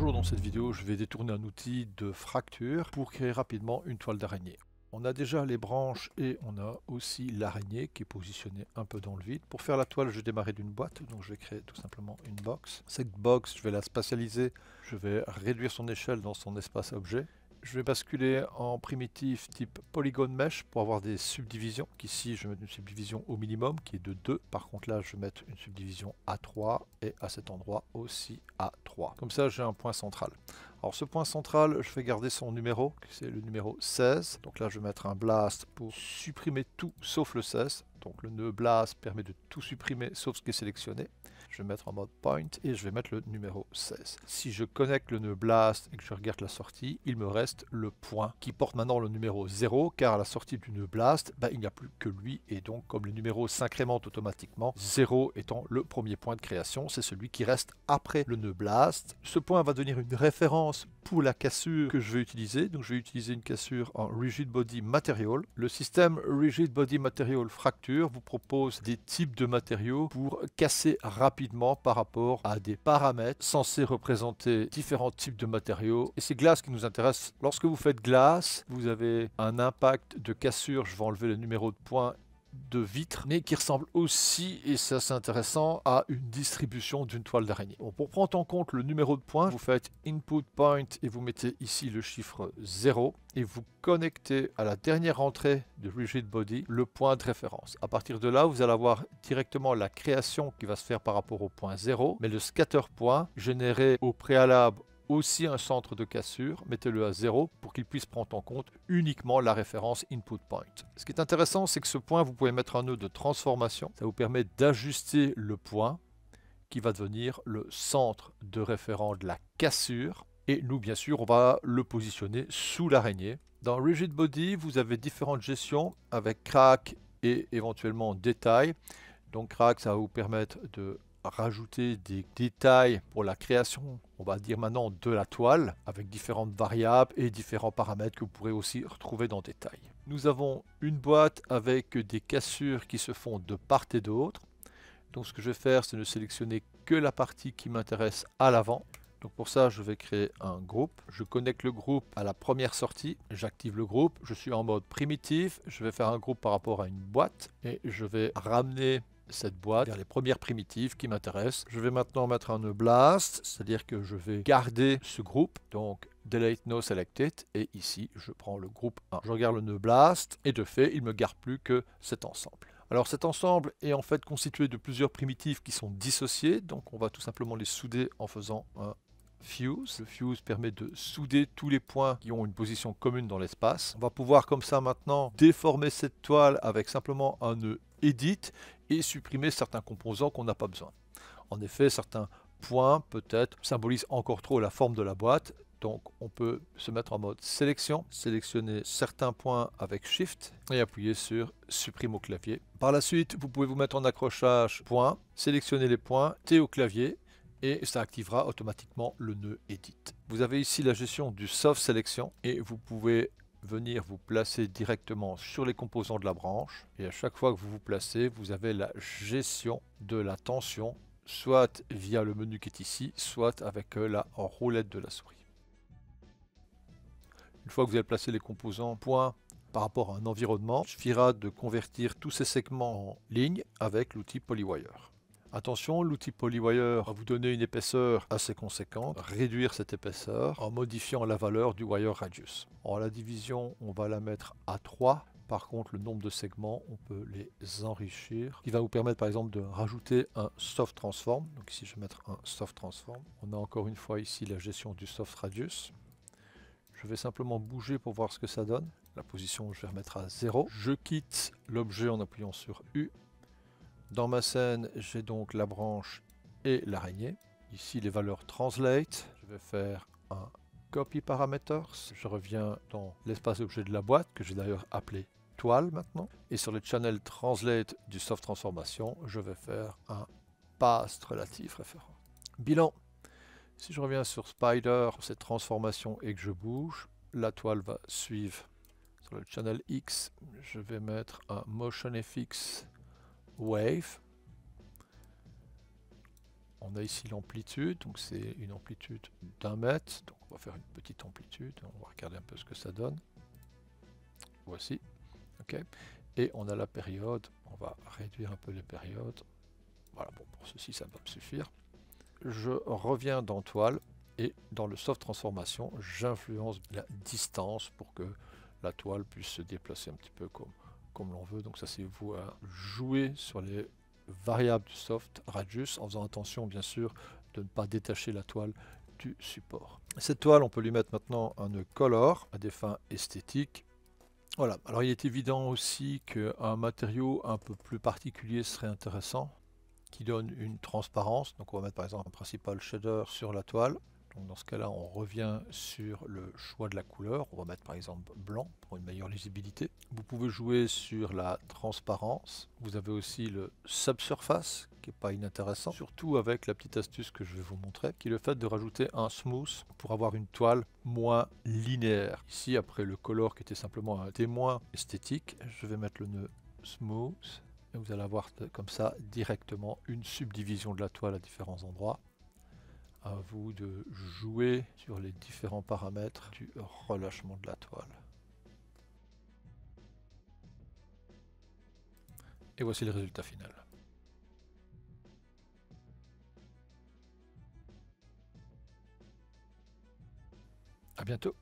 Bonjour, dans cette vidéo, je vais détourner un outil de fracture pour créer rapidement une toile d'araignée. On a déjà les branches et on a aussi l'araignée qui est positionnée un peu dans le vide. Pour faire la toile, je vais démarrer d'une boîte, donc je vais créer tout simplement une box. Cette box, je vais la spatialiser, je vais réduire son échelle dans son espace objet. Je vais basculer en primitif type Polygon Mesh pour avoir des subdivisions. Ici, je vais mettre une subdivision au minimum qui est de 2. Par contre, là, je vais mettre une subdivision à 3 et à cet endroit aussi à 3. Comme ça, j'ai un point central. Alors, ce point central, je vais garder son numéro, c'est le numéro 16. Donc là, je vais mettre un blast pour supprimer tout sauf le 16. Donc le nœud blast permet de tout supprimer sauf ce qui est sélectionné. Je vais mettre en mode point et je vais mettre le numéro 16. Si je connecte le nœud blast et que je regarde la sortie, il me reste le point qui porte maintenant le numéro 0 car à la sortie du nœud blast, il n'y a plus que lui et donc comme le numéro s'incrémente automatiquement, 0 étant le premier point de création, c'est celui qui reste après le nœud blast. Ce point va devenir une référence pour la cassure que je vais utiliser. Donc je vais utiliser une cassure en Rigid Body Material. Le système Rigid Body Material Fracture vous propose des types de matériaux pour casser rapidement par rapport à des paramètres censés représenter différents types de matériaux. Et c'est glace qui nous intéresse. Lorsque vous faites glace, vous avez un impact de cassure, je vais enlever le numéro de point, de vitre, mais qui ressemble aussi, et ça c'est intéressant, à une distribution d'une toile d'araignée. Bon, pour prendre en compte le numéro de point, vous faites input point et vous mettez ici le chiffre 0 et vous connectez à la dernière entrée de Rigid Body le point de référence. À partir de là, vous allez avoir directement la création qui va se faire par rapport au point 0, mais le scatter point généré au préalable aussi un centre de cassure, mettez-le à 0 pour qu'il puisse prendre en compte uniquement la référence input point. Ce qui est intéressant, c'est que ce point, vous pouvez mettre un nœud de transformation. Ça vous permet d'ajuster le point qui va devenir le centre de référence de la cassure. Et nous, bien sûr, on va le positionner sous l'araignée. Dans Rigid Body, vous avez différentes gestions avec crack et éventuellement détail. Donc crack, ça va vous permettre de rajouter des détails pour la création, on va dire maintenant, de la toile, avec différentes variables et différents paramètres que vous pourrez aussi retrouver dans détail. Nous avons une boîte avec des cassures qui se font de part et d'autre. Donc ce que je vais faire, c'est ne sélectionner que la partie qui m'intéresse à l'avant. Donc pour ça, je vais créer un groupe. Je connecte le groupe à la première sortie. J'active le groupe. Je suis en mode primitif. Je vais faire un groupe par rapport à une boîte. Et je vais ramener cette boîte vers les premières primitives qui m'intéressent. Je vais maintenant mettre un nœud blast, c'est-à-dire que je vais garder ce groupe. Donc delete no selected. Et ici, je prends le groupe 1. Je regarde le nœud blast. Et de fait, il ne me garde plus que cet ensemble. Alors cet ensemble est en fait constitué de plusieurs primitives qui sont dissociées. Donc on va tout simplement les souder en faisant un fuse. Le fuse permet de souder tous les points qui ont une position commune dans l'espace. On va pouvoir comme ça maintenant déformer cette toile avec simplement un nœud edit et supprimer certains composants qu'on n'a pas besoin. En effet, certains points peut-être symbolisent encore trop la forme de la boîte. Donc on peut se mettre en mode sélection, sélectionner certains points avec Shift et appuyer sur supprime au clavier. Par la suite, vous pouvez vous mettre en accrochage point, sélectionner les points, T au clavier et ça activera automatiquement le nœud Edit. Vous avez ici la gestion du soft sélection et vous pouvez venir vous placer directement sur les composants de la branche et à chaque fois que vous vous placez, vous avez la gestion de la tension soit via le menu qui est ici, soit avec la roulette de la souris. Une fois que vous avez placé les composants points par rapport à un environnement, il suffira de convertir tous ces segments en lignes avec l'outil Polywire. Attention, l'outil Polywire va vous donner une épaisseur assez conséquente, réduire cette épaisseur en modifiant la valeur du wire radius. En la division, on va la mettre à 3. Par contre, le nombre de segments, on peut les enrichir. Ce qui va vous permettre par exemple de rajouter un soft transform. Donc ici, je vais mettre un soft transform. On a encore une fois ici la gestion du soft radius. Je vais simplement bouger pour voir ce que ça donne. La position, je vais remettre à 0. Je quitte l'objet en appuyant sur U. Dans ma scène, j'ai donc la branche et l'araignée. Ici, les valeurs translate. Je vais faire un copy parameters. Je reviens dans l'espace objet de la boîte, que j'ai d'ailleurs appelé toile maintenant. Et sur le channel translate du soft transformation, je vais faire un past relatif référent. Bilan. Si je reviens sur Spider, cette transformation et que je bouge, la toile va suivre. Sur le channel X, je vais mettre un Motion FX Wave. On a ici l'amplitude, donc c'est une amplitude d'1 mètre. Donc on va faire une petite amplitude, on va regarder un peu ce que ça donne. Voici, ok. Et on a la période, on va réduire un peu les périodes. Voilà, bon, pour ceci ça va me suffire. Je reviens dans toile et dans le soft transformation, j'influence la distance pour que la toile puisse se déplacer un petit peu comme l'on veut. Donc ça c'est vous à jouer sur les variables du soft radius en faisant attention bien sûr de ne pas détacher la toile du support. Cette toile on peut lui mettre maintenant un nœud color à des fins esthétiques. Voilà, alors il est évident aussi qu'un matériau un peu plus particulier serait intéressant, qui donne une transparence. Donc on va mettre par exemple un principal shader sur la toile. Donc dans ce cas-là, on revient sur le choix de la couleur. On va mettre par exemple blanc pour une meilleure lisibilité. Vous pouvez jouer sur la transparence. Vous avez aussi le subsurface qui n'est pas inintéressant, surtout avec la petite astuce que je vais vous montrer, qui est le fait de rajouter un smooth pour avoir une toile moins linéaire. Ici, après le color qui était simplement un témoin esthétique, je vais mettre le nœud smooth. Et vous allez avoir comme ça directement une subdivision de la toile à différents endroits. À vous de jouer sur les différents paramètres du relâchement de la toile. Et voici le résultat final. À bientôt.